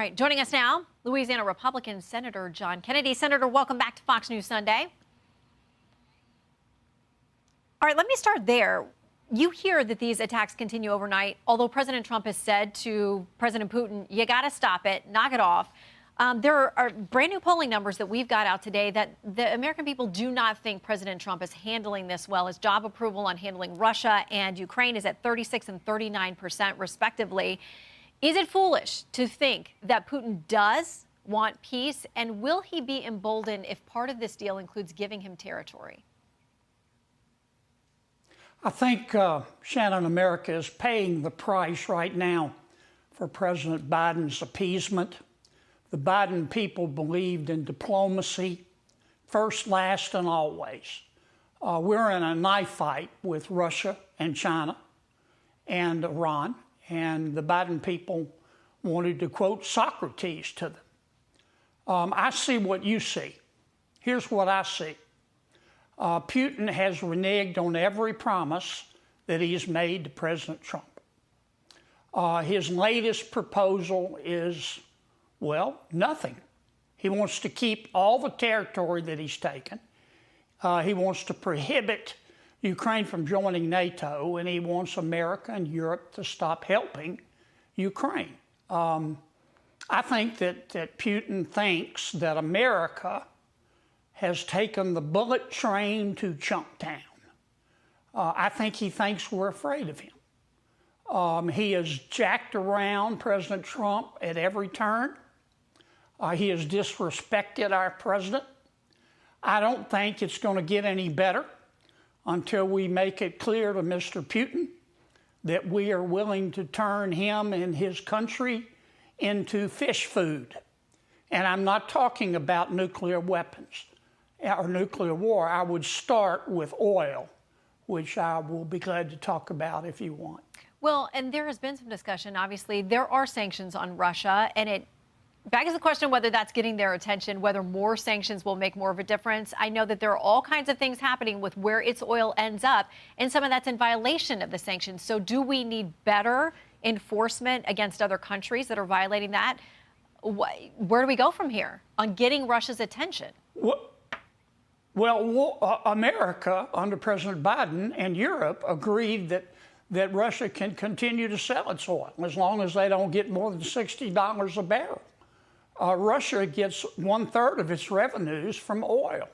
All right, joining us now, Louisiana Republican Senator John Kennedy. Senator, welcome back to Fox News Sunday. All right, let me start there. You hear that these attacks continue overnight, although President Trump has said to President Putin, you got to stop it, knock it off. There are brand new polling numbers that we've got out today that the American people do not think President Trump is handling this well. His job approval on handling Russia and Ukraine is at 36% and 39%, respectively. Is it foolish to think that Putin does want peace? And will he be emboldened if part of this deal includes giving him territory? I think, Shannon, America is paying the price right now for President Biden's appeasement. The Biden people believed in diplomacy, first, last, and always. We're in a knife fight with Russia and China and Iran, and the Biden people wanted to quote Socrates to them. I see what you see. Here's what I see. Putin has reneged on every promise that he has made to President Trump. His latest proposal is, well, nothing. He wants to keep all the territory that he's taken. He wants to prohibit Ukraine from joining NATO, and he wants America and Europe to stop helping Ukraine. I think that Putin thinks that America has taken the bullet train to Chunktown. I think he thinks we're afraid of him. He has jacked around President Trump at every turn. He has disrespected our president. I don't think it's going to get any better until we make it clear to Mr. Putin that we are willing to turn him and his country into fish food. And I'm not talking about nuclear weapons or nuclear war. I would start with oil, which I will be glad to talk about if you want. Well, and there has been some discussion. Obviously, there are sanctions on Russia, and it begs the question whether that's getting their attention, whether more sanctions will make more of a difference. I know that there are all kinds of things happening with where its oil ends up, and some of that's in violation of the sanctions. So do we need better enforcement against other countries that are violating that? Where do we go from here on getting Russia's attention? Well, America, under President Biden, and Europe agreed that Russia can continue to sell its oil as long as they don't get more than $60 a barrel. Russia gets 1/3 of its revenues from oil.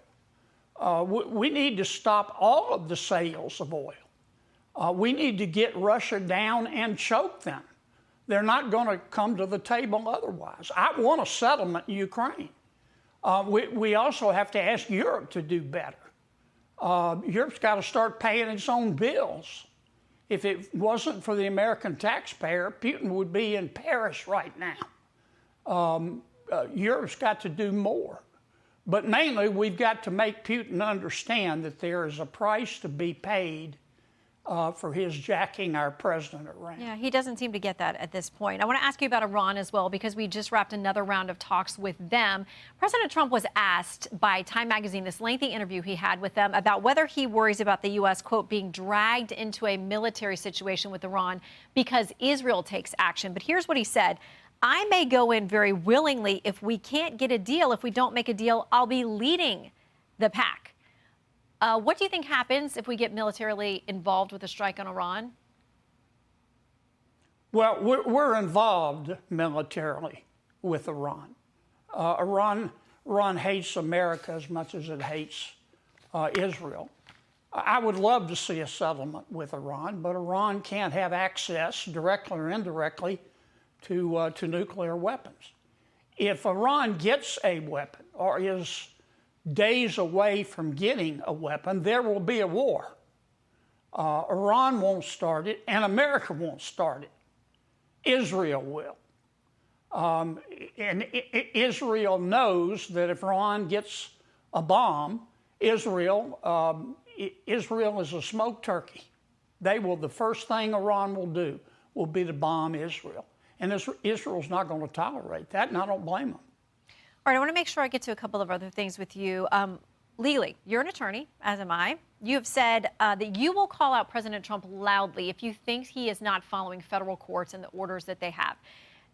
We need to stop all of the sales of oil. We need to get Russia down and choke them. They're not going to come to the table otherwise. I want a settlement in Ukraine. We also have to ask Europe to do better. Europe's got to start paying its own bills. If it wasn't for the American taxpayer, Putin would be in Paris right now. Europe's got to do more. But mainly, we've got to make Putin understand that there is a price to be paid for his jacking our president around. Yeah, he doesn't seem to get that at this point. I want to ask you about Iran as well, because we just wrapped another round of talks with them. President Trump was asked by Time Magazine, this lengthy interview he had with them, about whether he worries about the U.S., quote, being dragged into a military situation with Iran because Israel takes action. But here's what he said. I may go in very willingly. If we can't get a deal, if we don't make a deal, I'll be leading the pack. What do you think happens if we get militarily involved with a strike on Iran? Well, we're involved militarily with Iran. Iran hates America as much as it hates Israel. I would love to see a settlement with Iran, but Iran can't have access, directly or indirectly, to nuclear weapons. If Iran gets a weapon or is days away from getting a weapon, there will be a war. Iran won't start it, and America won't start it. Israel will. And Israel knows that if Iran gets a bomb, Israel is a smoke turkey. The first thing Iran will do will be to bomb Israel. And Israel's not going to tolerate that, and I don't blame them. All right, I want to make sure I get to a couple of other things with you. Legally, you're an attorney, as am I. You have said that you will call out President Trump loudly if you think he is not following federal courts and the orders that they have.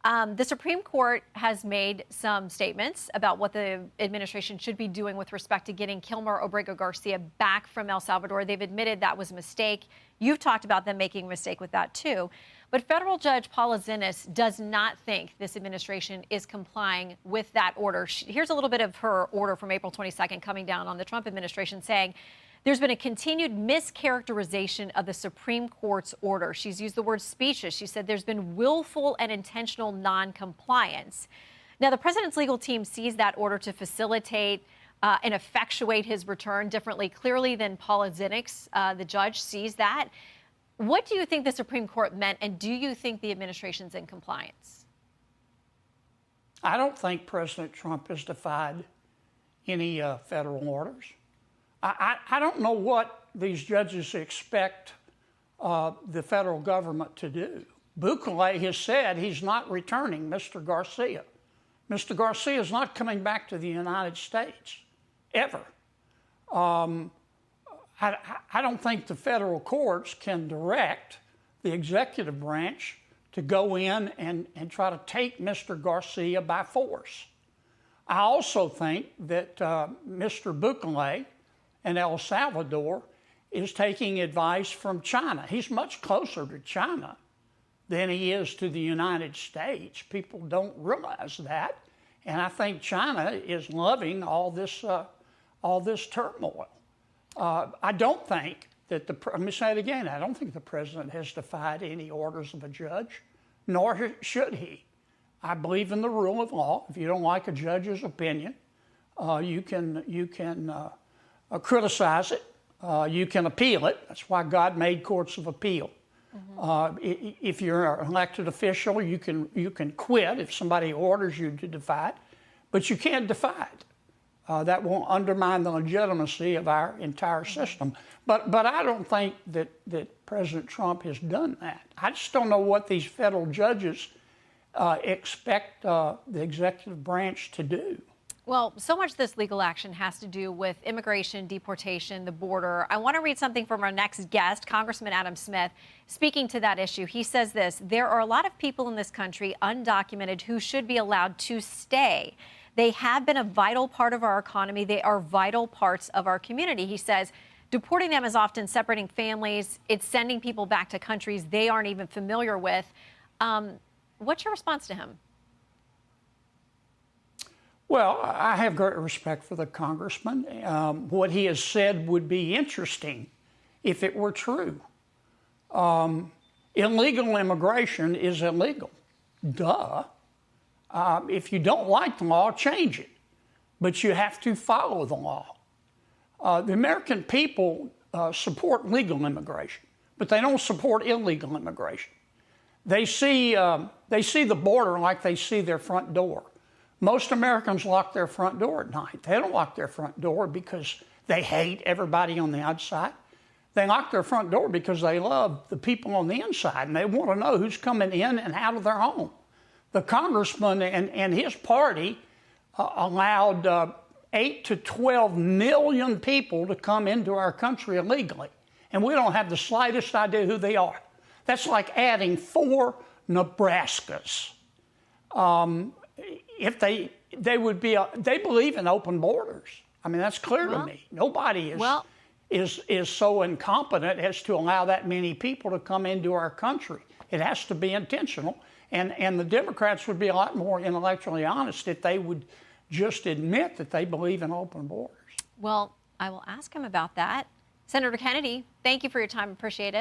The Supreme Court has made some statements about what the administration should be doing with respect to getting Kilmer Obrego Garcia back from El Salvador. They've admitted that was a mistake. You've talked about them making a mistake with that, too. But federal judge Paula Zinnes does not think this administration is complying with that order. Here's a little bit of her order from April 22nd coming down on the Trump administration, saying there's been a continued mischaracterization of the Supreme Court's order. She's used the word specious. She said there's been willful and intentional noncompliance. Now, the president's legal team sees that order to facilitate and effectuate his return differently, clearly, than Paula Zinnes, the judge, sees that. What do you think the Supreme Court meant, and do you think the administration's in compliance? I don't think President Trump has defied any federal orders. I don't know what these judges expect the federal government to do. Bukele has said he's not returning Mr. Garcia. Mr. Garcia is not coming back to the United States, ever. I don't think the federal courts can direct the executive branch to go in and try to take Mr. Garcia by force. I also think that Mr. Bukele in El Salvador is taking advice from China. He's much closer to China than he is to the United States. People don't realize that. And I think China is loving all this turmoil. I don't think that let me say it again, I don't think the president has defied any orders of a judge, nor should he. I believe in the rule of law. If you don't like a judge's opinion, you can criticize it. You can appeal it. That's why God made courts of appeal. If you're an elected official, you can quit if somebody orders you to defy it, but you can't defy it. That will undermine the legitimacy of our entire system. But I don't think that President Trump has done that. I just don't know what these federal judges expect the executive branch to do. Well, so much of this legal action has to do with immigration, deportation, the border. I want to read something from our next guest, Congressman Adam Smith, speaking to that issue. He says this: there are a lot of people in this country, undocumented, who should be allowed to stay. They have been a vital part of our economy. They are vital parts of our community. He says deporting them is often separating families. It's sending people back to countries they aren't even familiar with. What's your response to him? Well, I have great respect for the congressman. What he has said would be interesting if it were true. Illegal immigration is illegal. Duh. If you don't like the law, change it. But you have to follow the law. The American people support legal immigration, but they don't support illegal immigration. They see the border like they see their front door. Most Americans lock their front door at night. They don't lock their front door because they hate everybody on the outside. They lock their front door because they love the people on the inside, and they want to know who's coming in and out of their home. The congressman and his party allowed 8 to 12 million people to come into our country illegally, and we don't have the slightest idea who they are. That's like adding 4 Nebraskas. If they believe in open borders. I mean, that's clear to me. Nobody is so incompetent as to allow that many people to come into our country. It has to be intentional. And the Democrats would be a lot more intellectually honest if they would just admit that they believe in open borders. Well, I will ask him about that. Senator Kennedy, thank you for your time. Appreciate it.